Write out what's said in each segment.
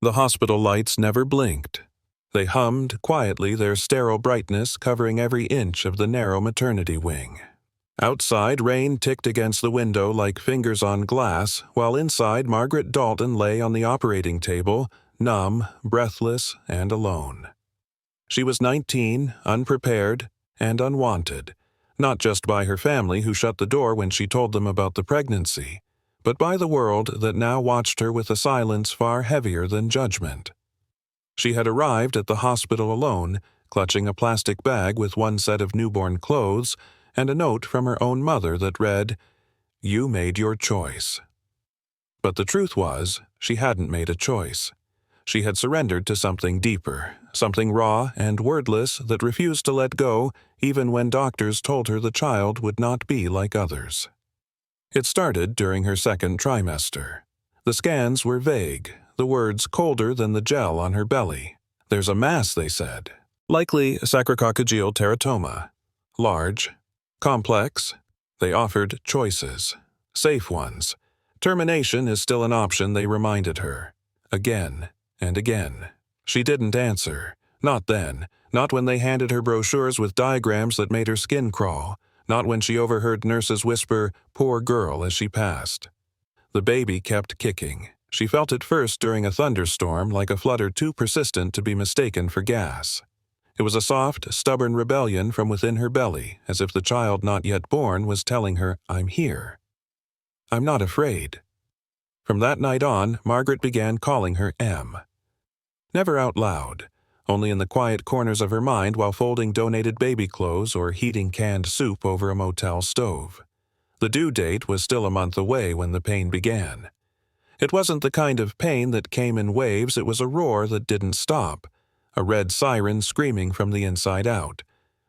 The hospital lights never blinked. They hummed quietly, their sterile brightness covering every inch of the narrow maternity wing. Outside, rain ticked against the window like fingers on glass, while inside Margaret Dalton lay on the operating table, numb, breathless, and alone. She was 19, unprepared, and unwanted, not just by her family who shut the door when she told them about the pregnancy, but by the world that now watched her with a silence far heavier than judgment. She had arrived at the hospital alone, clutching a plastic bag with one set of newborn clothes and a note from her own mother that read, "You made your choice." But the truth was, she hadn't made a choice. She had surrendered to something deeper, something raw and wordless that refused to let go even when doctors told her the child would not be like others. It started during her second trimester. The scans were vague, the words colder than the gel on her belly. "There's a mass," they said. "Likely sacrococcygeal teratoma. Large. Complex." They offered choices. Safe ones. Termination is still an option, they reminded her. Again and again. She didn't answer. Not then. Not when they handed her brochures with diagrams that made her skin crawl. Not when she overheard nurses whisper, "Poor girl," as she passed. The baby kept kicking. She felt it first during a thunderstorm, like a flutter too persistent to be mistaken for gas. It was a soft, stubborn rebellion from within her belly, as if the child not yet born was telling her, "I'm here. I'm not afraid." From that night on, Margaret began calling her Em. Never out loud, only in the quiet corners of her mind while folding donated baby clothes or heating canned soup over a motel stove. The due date was still a month away when the pain began. It wasn't the kind of pain that came in waves, it was a roar that didn't stop, a red siren screaming from the inside out.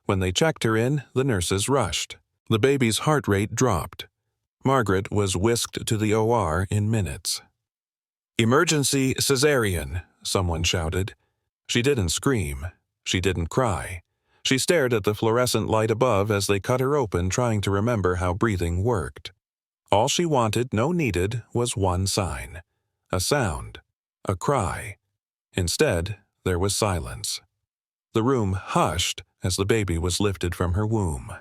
When they checked her in, the nurses rushed. The baby's heart rate dropped. Margaret was whisked to the OR in minutes. "Emergency cesarean," someone shouted. She didn't scream. She didn't cry. She stared at the fluorescent light above as they cut her open, trying to remember how breathing worked. All she wanted, no needed, was one sign. A sound. A cry. Instead, there was silence. The room hushed as the baby was lifted from her womb.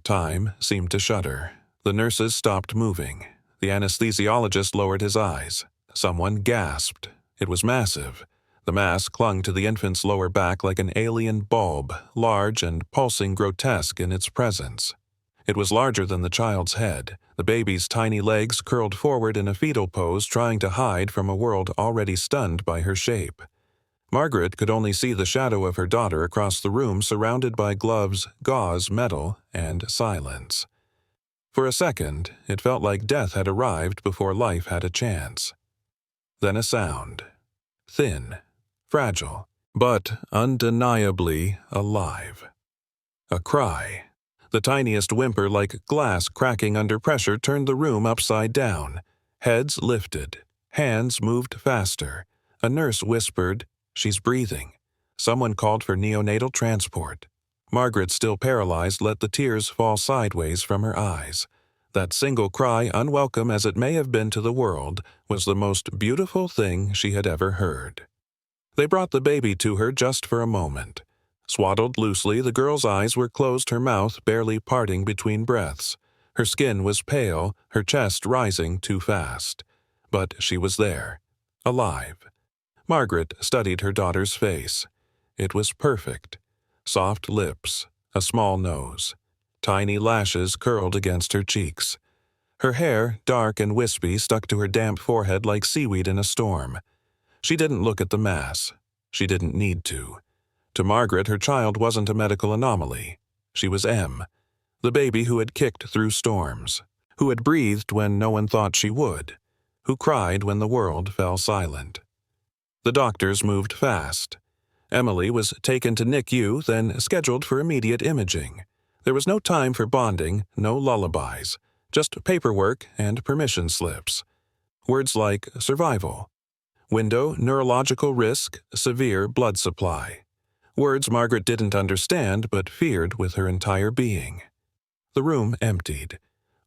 Time seemed to shudder. The nurses stopped moving. The anesthesiologist lowered his eyes. Someone gasped. It was massive. The mass clung to the infant's lower back like an alien bulb, large and pulsing grotesque in its presence. It was larger than the child's head. The baby's tiny legs curled forward in a fetal pose, trying to hide from a world already stunned by her shape. Margaret could only see the shadow of her daughter across the room, surrounded by gloves, gauze, metal, and silence. For a second, it felt like death had arrived before life had a chance. Then a sound. Thin, fragile, but undeniably alive. A cry. The tiniest whimper, like glass cracking under pressure, turned the room upside down. Heads lifted. Hands moved faster. A nurse whispered, "She's breathing." Someone called for neonatal transport. Margaret, still paralyzed, let the tears fall sideways from her eyes. That single cry, unwelcome as it may have been to the world, was the most beautiful thing she had ever heard. They brought the baby to her just for a moment. Swaddled loosely, the girl's eyes were closed, her mouth barely parting between breaths. Her skin was pale, her chest rising too fast. But she was there, alive. Margaret studied her daughter's face. It was perfect. Soft lips, a small nose. Tiny lashes curled against her cheeks. Her hair, dark and wispy, stuck to her damp forehead like seaweed in a storm. She didn't look at the mass. She didn't need to. To Margaret, her child wasn't a medical anomaly. She was Em, the baby who had kicked through storms, who had breathed when no one thought she would, who cried when the world fell silent. The doctors moved fast. Emily was taken to NICU, then scheduled for immediate imaging. There was no time for bonding, no lullabies, just paperwork and permission slips. Words like survival, window, neurological risk, severe blood supply. Words Margaret didn't understand but feared with her entire being. The room emptied.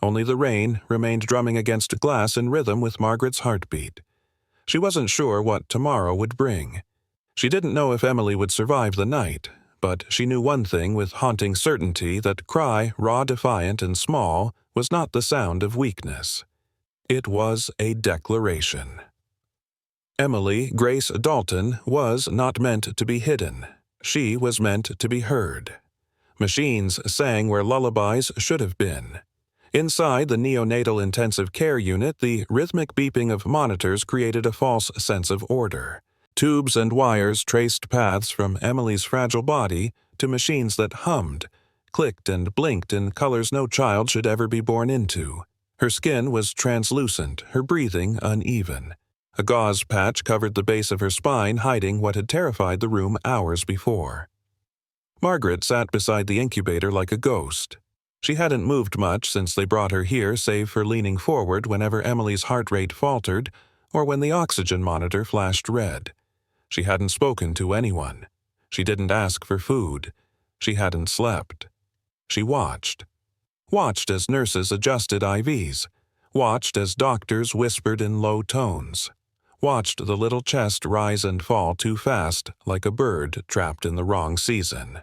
Only the rain remained drumming against glass in rhythm with Margaret's heartbeat. She wasn't sure what tomorrow would bring. She didn't know if Emily would survive the night, but she knew one thing with haunting certainty, that cry, raw, defiant, and small, was not the sound of weakness. It was a declaration. Emily Grace Dalton was not meant to be hidden. She was meant to be heard. Machines sang where lullabies should have been. Inside the neonatal intensive care unit, the rhythmic beeping of monitors created a false sense of order. Tubes and wires traced paths from Emily's fragile body to machines that hummed, clicked, and blinked in colors no child should ever be born into. Her skin was translucent, her breathing uneven. A gauze patch covered the base of her spine, hiding what had terrified the room hours before. Margaret sat beside the incubator like a ghost. She hadn't moved much since they brought her here, save for leaning forward whenever Emily's heart rate faltered or when the oxygen monitor flashed red. She hadn't spoken to anyone. She didn't ask for food. She hadn't slept. She watched. Watched as nurses adjusted IVs. Watched as doctors whispered in low tones. Watched the little chest rise and fall too fast, like a bird trapped in the wrong season.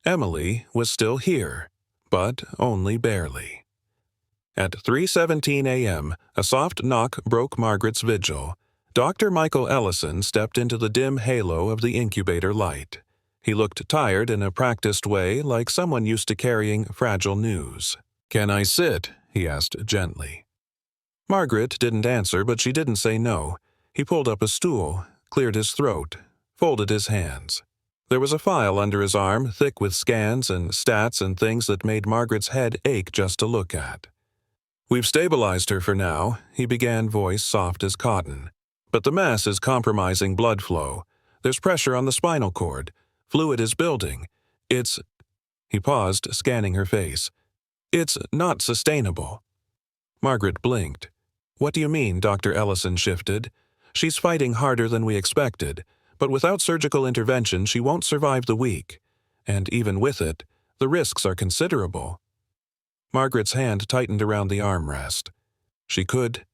Emily was still here, but only barely. At 3:17 a.m., a soft knock broke Margaret's vigil. Dr. Michael Ellison stepped into the dim halo of the incubator light. He looked tired in a practiced way, like someone used to carrying fragile news. "Can I sit?" he asked gently. Margaret didn't answer, but she didn't say no. He pulled up a stool, cleared his throat, folded his hands. There was a file under his arm, thick with scans and stats and things that made Margaret's head ache just to look at. "We've stabilized her for now," he began, voice soft as cotton. "But the mass is compromising blood flow. There's pressure on the spinal cord. Fluid is building. It's—" He paused, scanning her face. "It's not sustainable." Margaret blinked. "What do you mean?" Dr. Ellison shifted. "She's fighting harder than we expected, but without surgical intervention she won't survive the week. And even with it, the risks are considerable." Margaret's hand tightened around the armrest. She couldn't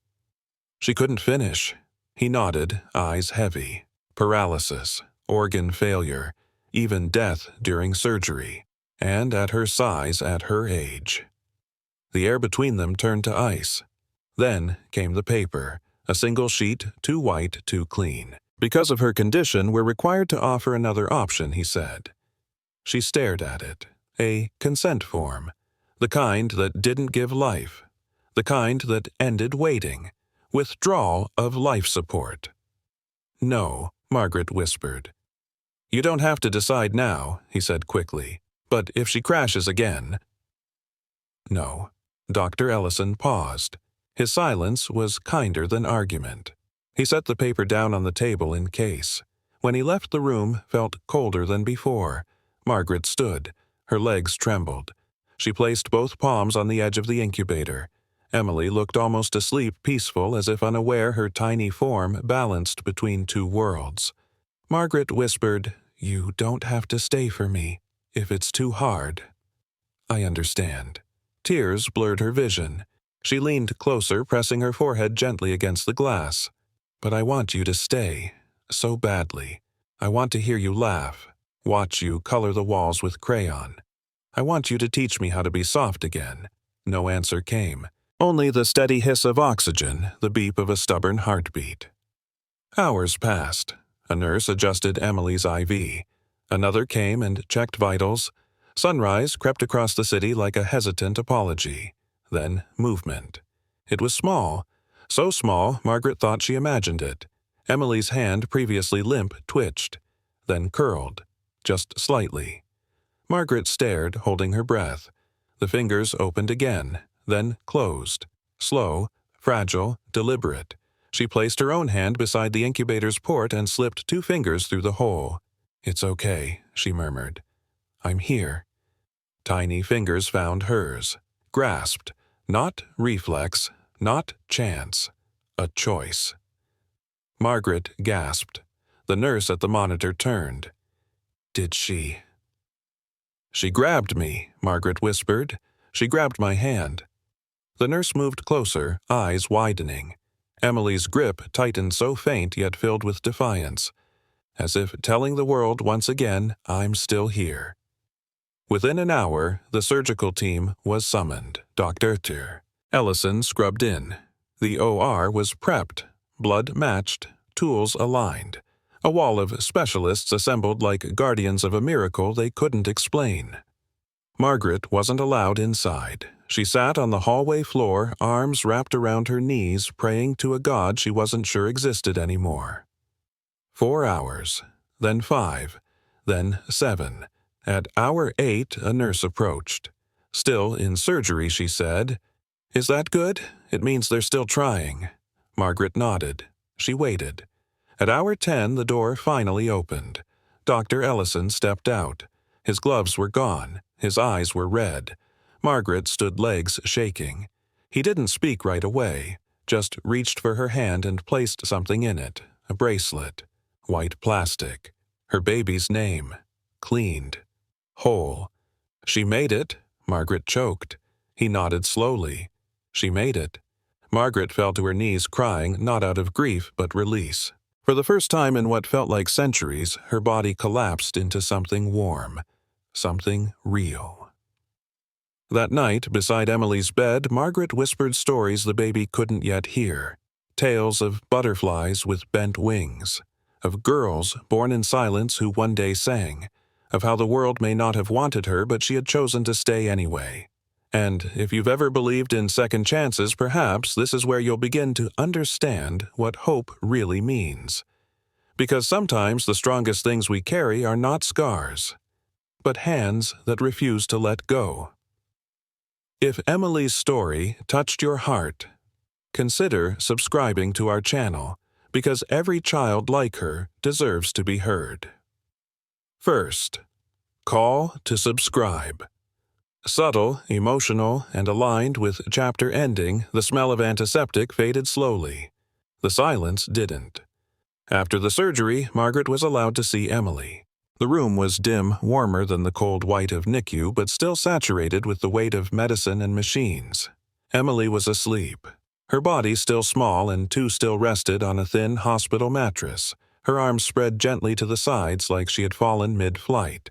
finish. He nodded, eyes heavy. Paralysis, organ failure, even death during surgery. And at her size, at her age. The air between them turned to ice. Then came the paper, a single sheet, too white, too clean. "Because of her condition, we're required to offer another option," he said. She stared at it. A consent form. The kind that didn't give life. The kind that ended waiting. Withdrawal of life support. "No," Margaret whispered. "You don't have to decide now," he said quickly. "But if she crashes again—" "No." Dr. Ellison paused. His silence was kinder than argument. He set the paper down on the table in case. When he left the room, felt colder than before. Margaret stood. Her legs trembled. She placed both palms on the edge of the incubator. Emily looked almost asleep, peaceful, as if unaware her tiny form balanced between two worlds. Margaret whispered, "You don't have to stay for me, if it's too hard." "I understand." Tears blurred her vision. She leaned closer, pressing her forehead gently against the glass. "But I want you to stay, so badly. I want to hear you laugh, watch you color the walls with crayon. I want you to teach me how to be soft again." No answer came. Only the steady hiss of oxygen, the beep of a stubborn heartbeat. Hours passed. A nurse adjusted Emily's IV. Another came and checked vitals. Sunrise crept across the city like a hesitant apology. Then movement. It was small. So small, Margaret thought she imagined it. Emily's hand, previously limp, twitched. Then curled. Just slightly. Margaret stared, holding her breath. The fingers opened again. Then closed. Slow, fragile, deliberate. She placed her own hand beside the incubator's port and slipped 2 fingers through the hole. "It's okay," she murmured. "I'm here." Tiny fingers found hers. Grasped. Not reflex, not chance. A choice. Margaret gasped. The nurse at the monitor turned. "Did she—" "She grabbed me," Margaret whispered. "She grabbed my hand." The nurse moved closer, eyes widening. Emily's grip tightened so faint yet filled with defiance, as if telling the world once again, "I'm still here." Within an hour, the surgical team was summoned. Dr. Ellison scrubbed in. The OR was prepped, blood matched, tools aligned. A wall of specialists assembled like guardians of a miracle they couldn't explain. Margaret wasn't allowed inside. She sat on the hallway floor, arms wrapped around her knees, praying to a God she wasn't sure existed anymore. 4 hours, then 5, then 7. At hour 8, a nurse approached. "Still in surgery," she said. "Is that good? It means they're still trying." Margaret nodded. She waited. At hour 10, the door finally opened. Dr. Ellison stepped out. His gloves were gone. His eyes were red. Margaret stood legs shaking. He didn't speak right away, just reached for her hand and placed something in it, a bracelet. White plastic. Her baby's name. Cleaned. Whole. "She made it." Margaret choked. He nodded slowly. "She made it." Margaret fell to her knees crying, not out of grief but release. For the first time in what felt like centuries, her body collapsed into something warm. Something real. That night, beside Emily's bed, Margaret whispered stories the baby couldn't yet hear. Tales of butterflies with bent wings. Of girls born in silence who one day sang. Of how the world may not have wanted her, but she had chosen to stay anyway. And if you've ever believed in second chances, perhaps this is where you'll begin to understand what hope really means. Because sometimes the strongest things we carry are not scars, but hands that refuse to let go. If Emily's story touched your heart, consider subscribing to our channel, because every child like her deserves to be heard. First, call to subscribe. Subtle, emotional, and aligned with chapter ending, the smell of antiseptic faded slowly. The silence didn't. After the surgery, Margaret was allowed to see Emily. The room was dim, warmer than the cold white of NICU, but still saturated with the weight of medicine and machines. Emily was asleep. Her body still small and still rested on a thin hospital mattress, her arms spread gently to the sides like she had fallen mid-flight.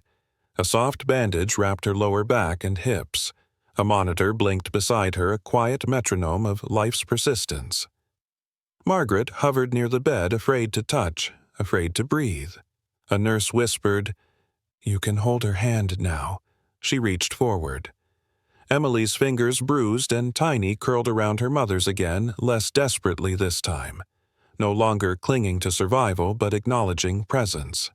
A soft bandage wrapped her lower back and hips. A monitor blinked beside her, a quiet metronome of life's persistence. Margaret hovered near the bed, afraid to touch, afraid to breathe. A nurse whispered, "You can hold her hand now." She reached forward. Emily's fingers, bruised and tiny, curled around her mother's again, less desperately this time. No longer clinging to survival, but acknowledging presence.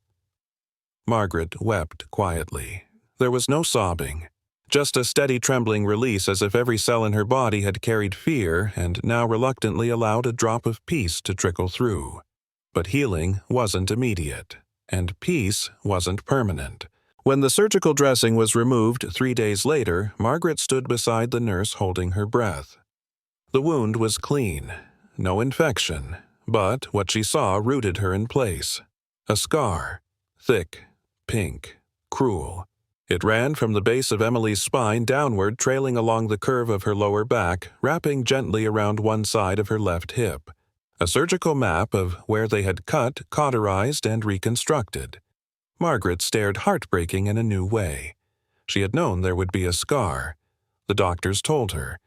Margaret wept quietly. There was no sobbing, just a steady trembling release as if every cell in her body had carried fear and now reluctantly allowed a drop of peace to trickle through. But healing wasn't immediate, and peace wasn't permanent. When the surgical dressing was removed 3 days later, Margaret stood beside the nurse holding her breath. The wound was clean, no infection, but what she saw rooted her in place. A scar, thick, pink, cruel. It ran from the base of Emily's spine downward, trailing along the curve of her lower back, wrapping gently around one side of her left hip. A surgical map of where they had cut, cauterized, and reconstructed. Margaret stared, heartbreaking in a new way. She had known there would be a scar. The doctors told her.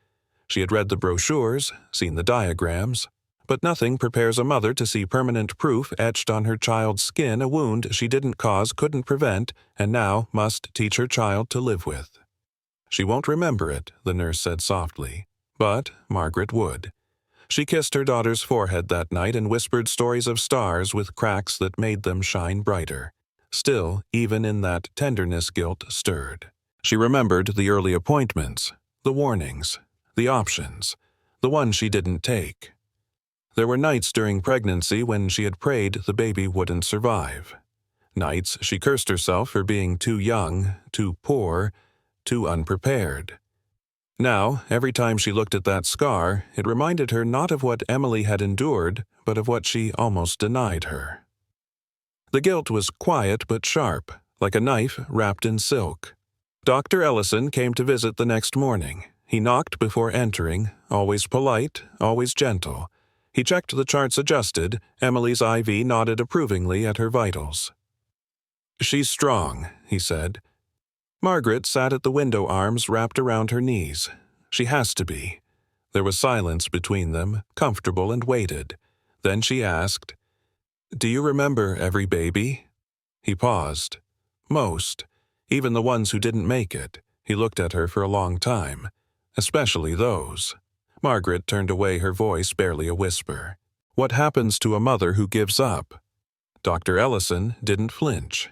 She had read the brochures, seen the diagrams. But nothing prepares a mother to see permanent proof etched on her child's skin, a wound she didn't cause, couldn't prevent, and now must teach her child to live with. "She won't remember it," the nurse said softly. But Margaret would. She kissed her daughter's forehead that night and whispered stories of stars with cracks that made them shine brighter. Still, even in that tenderness, guilt stirred. She remembered the early appointments, the warnings, the options, the ones she didn't take. There were nights during pregnancy when she had prayed the baby wouldn't survive. Nights she cursed herself for being too young, too poor, too unprepared. Now, every time she looked at that scar, it reminded her not of what Emily had endured, but of what she almost denied her. The guilt was quiet but sharp, like a knife wrapped in silk. Dr. Ellison came to visit the next morning. He knocked before entering, always polite, always gentle. He checked the charts adjusted. Emily's IV nodded approvingly at her vitals. "She's strong," he said. Margaret sat at the window, arms wrapped around her knees. "She has to be." There was silence between them, comfortable and weighted. Then she asked, "Do you remember every baby?" He paused. "Most. Even the ones who didn't make it." He looked at her for a long time. "Especially those." Margaret turned away, her voice barely a whisper. "What happens to a mother who gives up?" Dr. Ellison didn't flinch.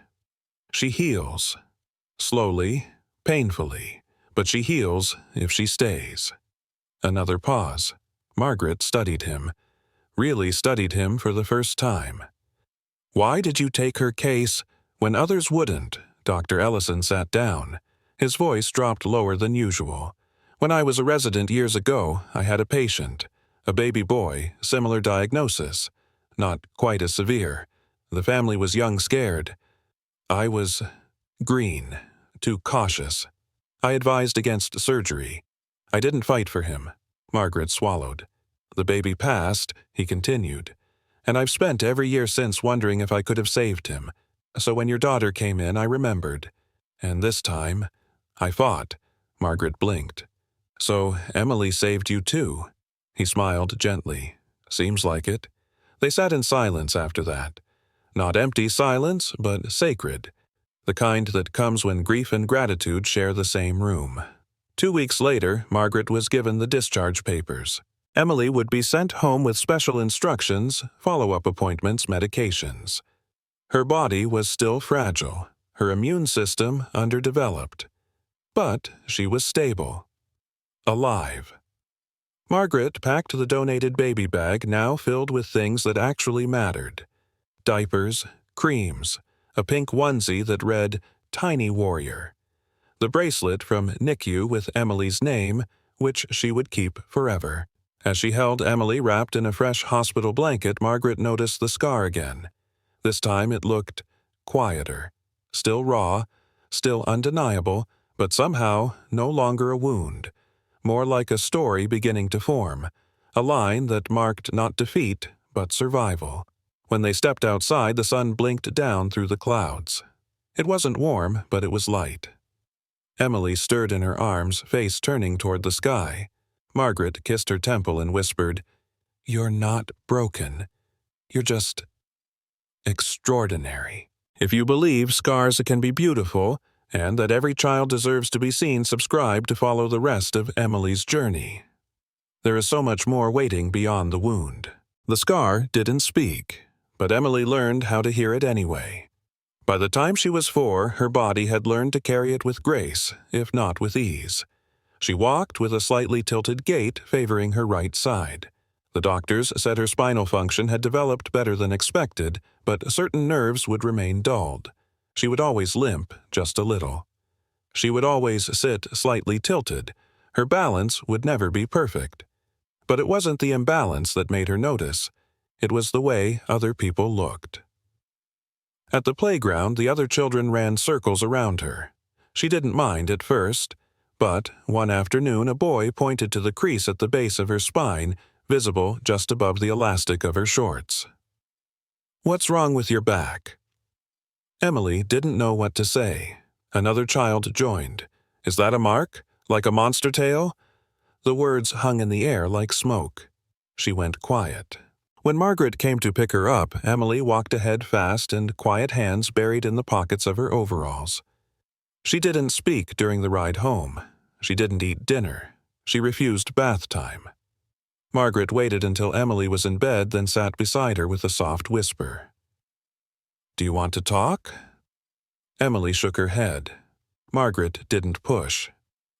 "She heals. Slowly, painfully, but she heals if she stays." Another pause. Margaret studied him. Really studied him for the first time. "Why did you take her case when others wouldn't?" Dr. Ellison sat down. His voice dropped lower than usual. "When I was a resident years ago, I had a patient, a baby boy, similar diagnosis. Not quite as severe. The family was young, scared. I was green, too cautious. I advised against surgery. I didn't fight for him." Margaret swallowed. "The baby passed," he continued, "and I've spent every year since wondering if I could have saved him. So when your daughter came in, I remembered. And this time, I fought." Margaret blinked. "So Emily saved you too?" He smiled gently. "Seems like it." They sat in silence after that. Not empty silence, but sacred. The kind that comes when grief and gratitude share the same room. 2 weeks later, Margaret was given the discharge papers. Emily would be sent home with special instructions, follow-up appointments, medications. Her body was still fragile, her immune system underdeveloped. But she was stable. Alive. Margaret packed the donated baby bag, now filled with things that actually mattered. Diapers, creams, a pink onesie that read, "Tiny Warrior." The bracelet from NICU with Emily's name, which she would keep forever. As she held Emily wrapped in a fresh hospital blanket, Margaret noticed the scar again. This time it looked quieter. Still raw, still undeniable, but somehow no longer a wound. More like a story beginning to form. A line that marked not defeat, but survival. When they stepped outside, the sun blinked down through the clouds. It wasn't warm, but it was light. Emily stirred in her arms, face turning toward the sky. Margaret kissed her temple and whispered, "You're not broken. You're just extraordinary." If you believe scars can be beautiful, and that every child deserves to be seen, subscribe to follow the rest of Emily's journey. There is so much more waiting beyond the wound. The scar didn't speak, but Emily learned how to hear it anyway. By the time she was 4, her body had learned to carry it with grace, if not with ease. She walked with a slightly tilted gait favoring her right side. The doctors said her spinal function had developed better than expected, but certain nerves would remain dulled. She would always limp just a little. She would always sit slightly tilted. Her balance would never be perfect. But it wasn't the imbalance that made her notice. It was the way other people looked. At the playground, the other children ran circles around her. She didn't mind at first, but one afternoon a boy pointed to the crease at the base of her spine, visible just above the elastic of her shorts. "What's wrong with your back?" Emily didn't know what to say. Another child joined. "Is that a mark? Like a monster tail?" The words hung in the air like smoke. She went quiet. When Margaret came to pick her up, Emily walked ahead fast and quiet hands buried in the pockets of her overalls. She didn't speak during the ride home. She didn't eat dinner. She refused bath time. Margaret waited until Emily was in bed, then sat beside her with a soft whisper. "Do you want to talk?" Emily shook her head. Margaret didn't push.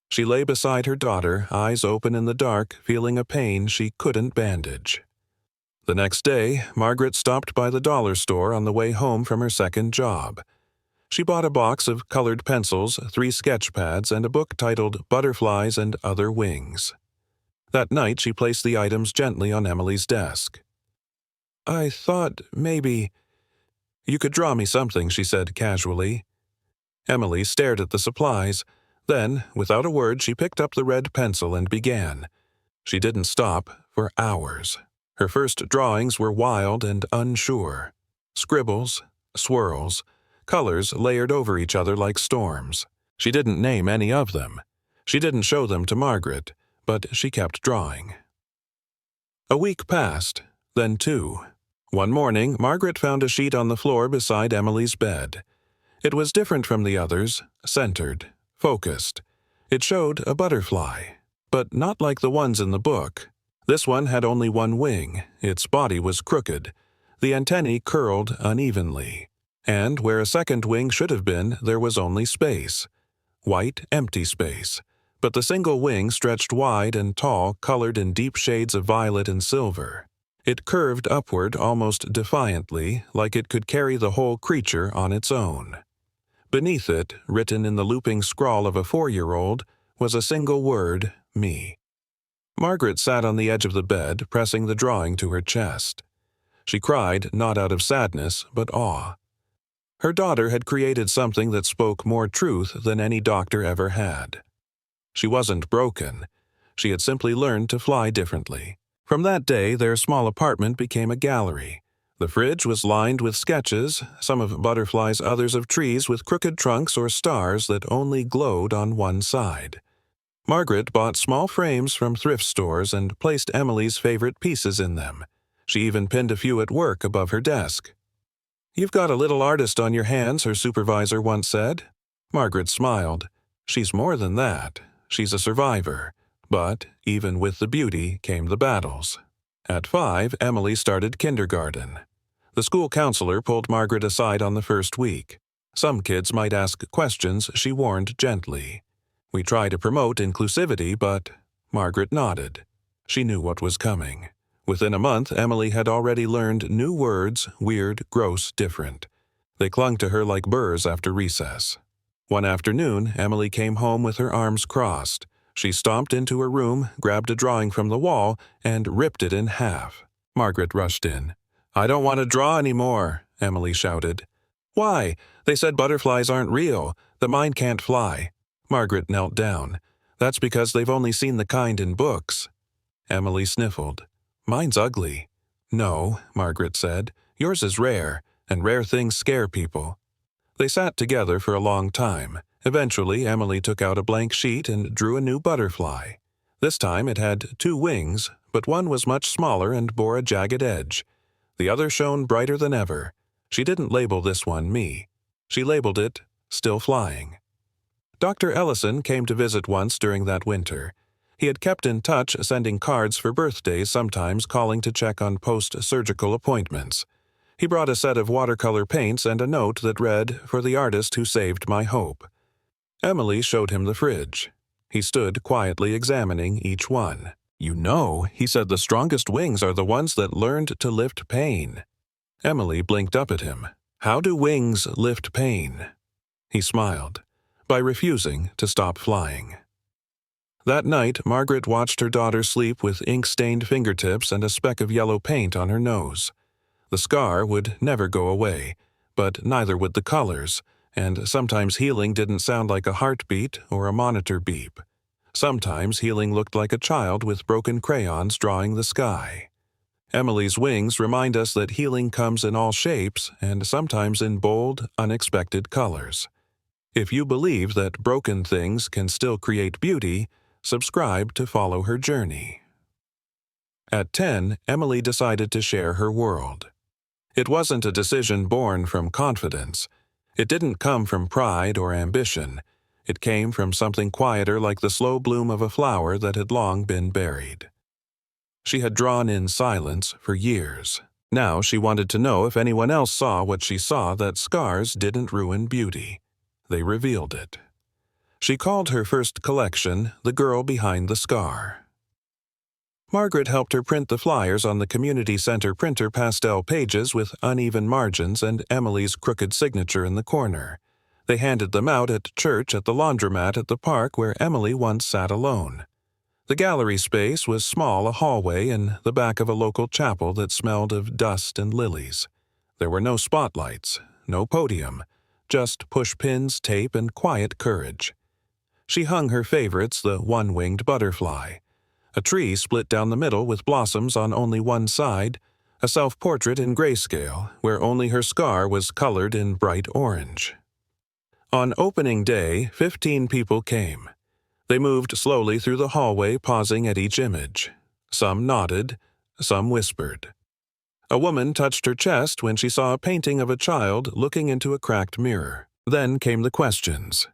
She lay beside her daughter, eyes open in the dark, feeling a pain she couldn't bandage. The next day, Margaret stopped by the dollar store on the way home from her second job. She bought a box of colored pencils, 3 sketch pads, and a book titled Butterflies and Other Wings. That night, she placed the items gently on Emily's desk. "I thought maybe you could draw me something," she said casually. Emily stared at the supplies. Then, without a word, she picked up the red pencil and began. She didn't stop for hours. Her first drawings were wild and unsure. Scribbles, swirls, colors layered over each other like storms. She didn't name any of them. She didn't show them to Margaret, but she kept drawing. A week passed, then 2. One morning, Margaret found a sheet on the floor beside Emily's bed. It was different from the others, centered, focused. It showed a butterfly, but not like the ones in the book. This one had only one wing. Its body was crooked. The antennae curled unevenly. And where a second wing should have been, there was only space. White, empty space. But the single wing stretched wide and tall, colored in deep shades of violet and silver. It curved upward almost defiantly, like it could carry the whole creature on its own. Beneath it, written in the looping scrawl of a 4-year-old, was a single word, me. Margaret sat on the edge of the bed, pressing the drawing to her chest. She cried not out of sadness, but awe. Her daughter had created something that spoke more truth than any doctor ever had. She wasn't broken. She had simply learned to fly differently. From that day, their small apartment became a gallery. The fridge was lined with sketches, some of butterflies, others of trees with crooked trunks or stars that only glowed on one side. Margaret bought small frames from thrift stores and placed Emily's favorite pieces in them. She even pinned a few at work above her desk. "You've got a little artist on your hands," her supervisor once said. Margaret smiled. "She's more than that. She's a survivor. But, even with the beauty, came the battles." At 5, Emily started kindergarten. The school counselor pulled Margaret aside on the first week. Some kids might ask questions, she warned gently. "We try to promote inclusivity, but—" Margaret nodded. She knew what was coming. Within a month, Emily had already learned new words, weird, gross, different. They clung to her like burrs after recess. One afternoon, Emily came home with her arms crossed. She stomped into her room, grabbed a drawing from the wall, and ripped it in half. Margaret rushed in. "I don't want to draw anymore," Emily shouted. "Why? They said butterflies aren't real, that mine can't fly." Margaret knelt down. "That's because they've only seen the kind in books." Emily sniffled. "Mine's ugly." "No," Margaret said. "Yours is rare, and rare things scare people." They sat together for a long time. Eventually, Emily took out a blank sheet and drew a new butterfly. This time it had 2 wings, but one was much smaller and bore a jagged edge. The other shone brighter than ever. She didn't label this one me. She labeled it Still Flying. Dr. Ellison came to visit once during that winter. He had kept in touch, sending cards for birthdays, sometimes calling to check on post-surgical appointments. He brought a set of watercolor paints and a note that read, "For the artist who saved my hope." Emily showed him the fridge. He stood quietly examining each one. "You know," he said, "the strongest wings are the ones that learned to lift pain." Emily blinked up at him. "How do wings lift pain?" He smiled. "By refusing to stop flying." That night, Margaret watched her daughter sleep with ink-stained fingertips and a speck of yellow paint on her nose. The scar would never go away, but neither would the colors, and sometimes healing didn't sound like a heartbeat or a monitor beep. Sometimes healing looked like a child with broken crayons drawing the sky. Emily's wings remind us that healing comes in all shapes and sometimes in bold, unexpected colors. If you believe that broken things can still create beauty, subscribe to follow her journey. At 10, Emily decided to share her world. It wasn't a decision born from confidence. It didn't come from pride or ambition. It came from something quieter, like the slow bloom of a flower that had long been buried. She had drawn in silence for years. Now she wanted to know if anyone else saw what she saw, that scars didn't ruin beauty. They revealed it. She called her first collection "The Girl Behind the Scar." Margaret helped her print the flyers on the community center printer, pastel pages with uneven margins and Emily's crooked signature in the corner. They handed them out at church, at the laundromat, at the park where Emily once sat alone. The gallery space was small, a hallway in the back of a local chapel that smelled of dust and lilies. There were no spotlights, no podium, just pushpins, tape, and quiet courage. She hung her favorites, the one-winged butterfly. A tree split down the middle with blossoms on only one side, a self-portrait in grayscale where only her scar was colored in bright orange. On opening day, 15 people came. They moved slowly through the hallway, pausing at each image. Some nodded, some whispered. A woman touched her chest when she saw a painting of a child looking into a cracked mirror. Then came the questions.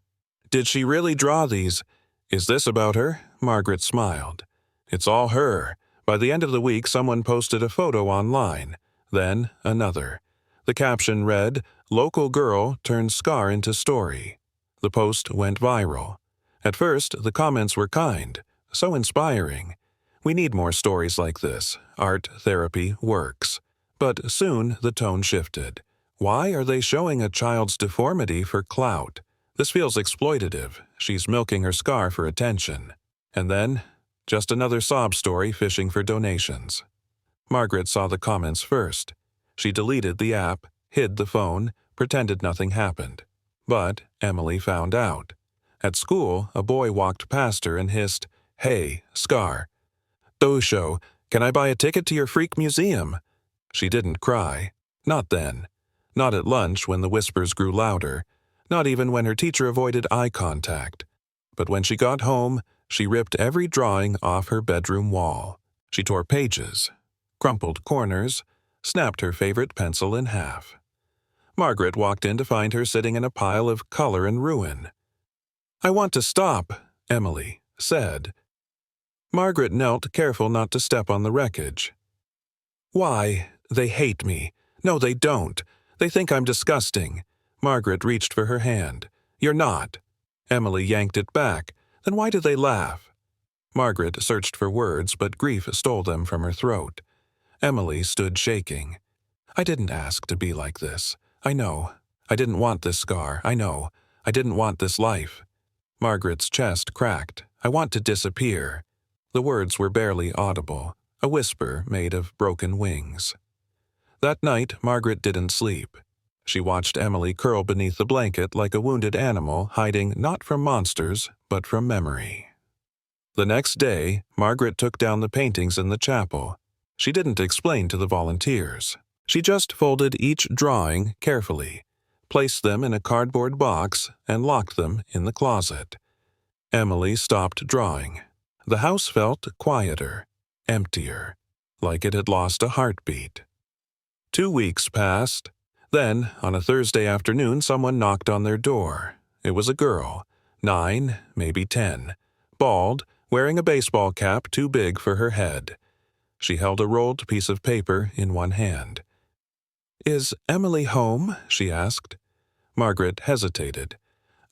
Did she really draw these? Is this about her? Margaret smiled. It's all her. By the end of the week, someone posted a photo online. Then another. The caption read, "Local girl turns scar into story." The post went viral. At first, the comments were kind. So inspiring. We need more stories like this. Art therapy works. But soon the tone shifted. Why are they showing a child's deformity for clout? This feels exploitative. She's milking her scar for attention. And then, just another sob story fishing for donations. Margaret saw the comments first. She deleted the app, hid the phone, pretended nothing happened. But Emily found out. At school, a boy walked past her and hissed, "Hey, Scar. Dosho, can I buy a ticket to your freak museum?" She didn't cry. Not then. Not at lunch when the whispers grew louder. Not even when her teacher avoided eye contact. But when she got home, she ripped every drawing off her bedroom wall. She tore pages, crumpled corners, snapped her favorite pencil in half. Margaret walked in to find her sitting in a pile of color and ruin. "I want to stop," Emily said. Margaret knelt, careful not to step on the wreckage. "Why? They hate me. No, they don't. They think I'm disgusting." Margaret reached for her hand. "You're not." Emily yanked it back. "Then why do they laugh?" Margaret searched for words, but grief stole them from her throat. Emily stood shaking. "I didn't ask to be like this. I know. I didn't want this scar. I know. I didn't want this life." Margaret's chest cracked. "I want to disappear." The words were barely audible, a whisper made of broken wings. That night, Margaret didn't sleep. She watched Emily curl beneath the blanket like a wounded animal hiding not from monsters, but from memory. The next day, Margaret took down the paintings in the chapel. She didn't explain to the volunteers. She just folded each drawing carefully, placed them in a cardboard box, and locked them in the closet. Emily stopped drawing. The house felt quieter, emptier, like it had lost a heartbeat. 2 weeks passed. Then, on a Thursday afternoon, someone knocked on their door. It was a girl, 9, maybe 10, bald, wearing a baseball cap too big for her head. She held a rolled piece of paper in one hand. "Is Emily home?" she asked. Margaret hesitated.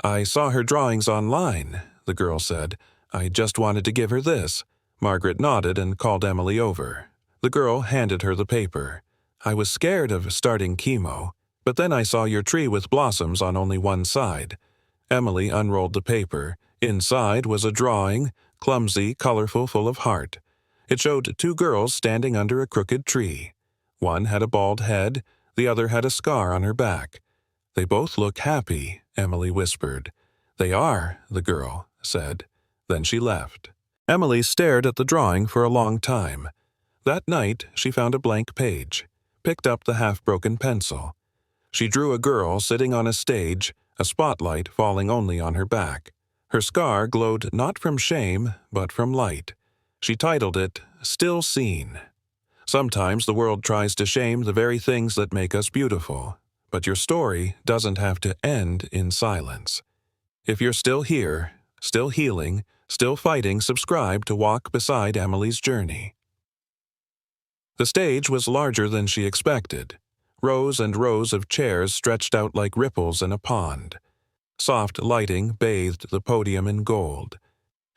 "I saw her drawings online," the girl said. "I just wanted to give her this." Margaret nodded and called Emily over. The girl handed her the paper. "I was scared of starting chemo, but then I saw your tree with blossoms on only one side." Emily unrolled the paper. Inside was a drawing, clumsy, colorful, full of heart. It showed 2 girls standing under a crooked tree. One had a bald head, the other had a scar on her back. "They both look happy," Emily whispered. "They are," the girl said. Then she left. Emily stared at the drawing for a long time. That night, she found a blank page, picked up the half-broken pencil. She drew a girl sitting on a stage, a spotlight falling only on her back. Her scar glowed not from shame, but from light. She titled it, "Still Seen." Sometimes the world tries to shame the very things that make us beautiful, but your story doesn't have to end in silence. If you're still here, still healing, still fighting, subscribe to walk beside Emily's journey. The stage was larger than she expected. Rows and rows of chairs stretched out like ripples in a pond. Soft lighting bathed the podium in gold.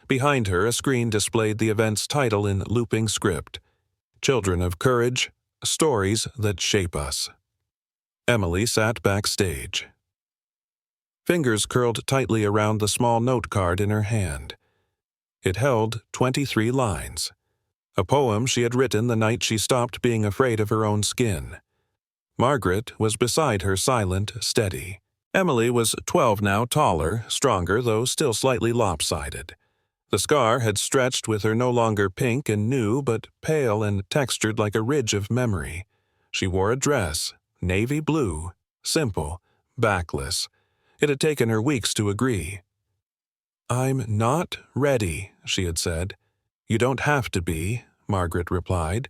Behind her, a screen displayed the event's title in looping script, "Children of Courage, Stories That Shape Us." Emily sat backstage. Fingers curled tightly around the small note card in her hand. It held 23 lines. A poem she had written the night she stopped being afraid of her own skin. Margaret was beside her, silent, steady. Emily was 12 now, taller, stronger, though still slightly lopsided. The scar had stretched with her no longer pink and new, but pale and textured like a ridge of memory. She wore a dress, navy blue, simple, backless. It had taken her weeks to agree. "I'm not ready," she had said. "You don't have to be," Margaret replied.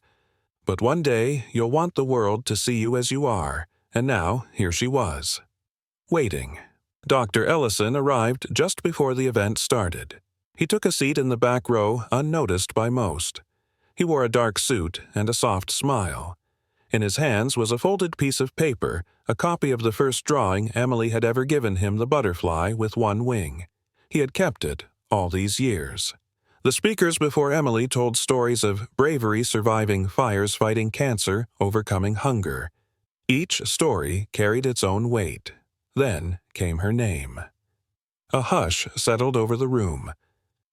"But one day you'll want the world to see you as you are." And now, here she was. Waiting. Dr. Ellison arrived just before the event started. He took a seat in the back row unnoticed by most. He wore a dark suit and a soft smile. In his hands was a folded piece of paper, a copy of the first drawing Emily had ever given him, the butterfly with one wing. He had kept it all these years. The speakers before Emily told stories of bravery surviving fires, fighting cancer, overcoming hunger. Each story carried its own weight. Then came her name. A hush settled over the room.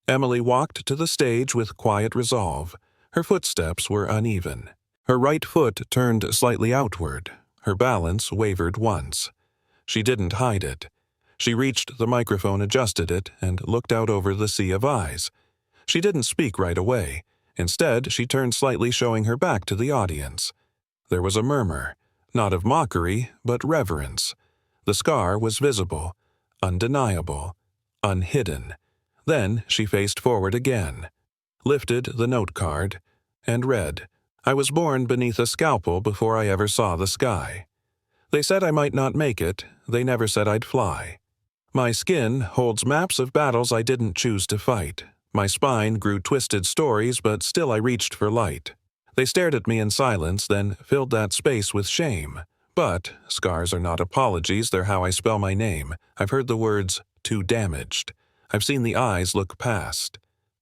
Emily walked to the stage with quiet resolve. Her footsteps were uneven. Her right foot turned slightly outward. Her balance wavered once. She didn't hide it. She reached the microphone, adjusted it, and looked out over the sea of eyes. She didn't speak right away. Instead, she turned slightly, showing her back to the audience. There was a murmur, not of mockery, but reverence. The scar was visible, undeniable, unhidden. Then she faced forward again, lifted the note card, and read, "I was born beneath a scalpel before I ever saw the sky. They said I might not make it, they never said I'd fly. My skin holds maps of battles I didn't choose to fight. My spine grew twisted stories, but still I reached for light. They stared at me in silence, then filled that space with shame. But scars are not apologies, they're how I spell my name. I've heard the words, too damaged. I've seen the eyes look past.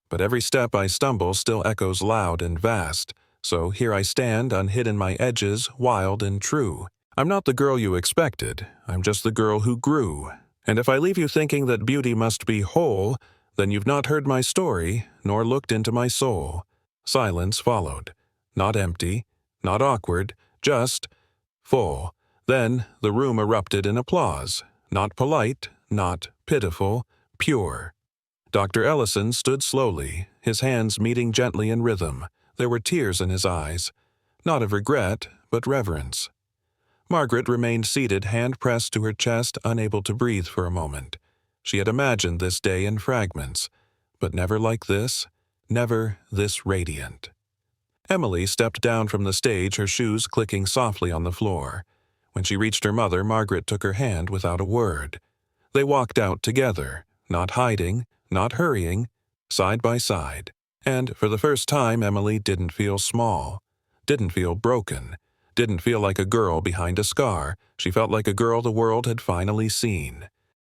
But every step I stumble still echoes loud and vast. So here I stand, unhidden my edges, wild and true. I'm not the girl you expected, I'm just the girl who grew. And if I leave you thinking that beauty must be whole, then you've not heard my story, nor looked into my soul." Silence followed. Not empty, not awkward, just full. Then the room erupted in applause. Not polite, not pitiful, pure. Dr. Ellison stood slowly, his hands meeting gently in rhythm. There were tears in his eyes. Not of regret, but reverence. Margaret remained seated, hand pressed to her chest, unable to breathe for a moment. She had imagined this day in fragments, but never like this, never this radiant. Emily stepped down from the stage, her shoes clicking softly on the floor. When she reached her mother, Margaret took her hand without a word. They walked out together, not hiding, not hurrying, side by side. And for the first time, Emily didn't feel small, didn't feel broken, didn't feel like a girl behind a scar. She felt like a girl the world had finally seen.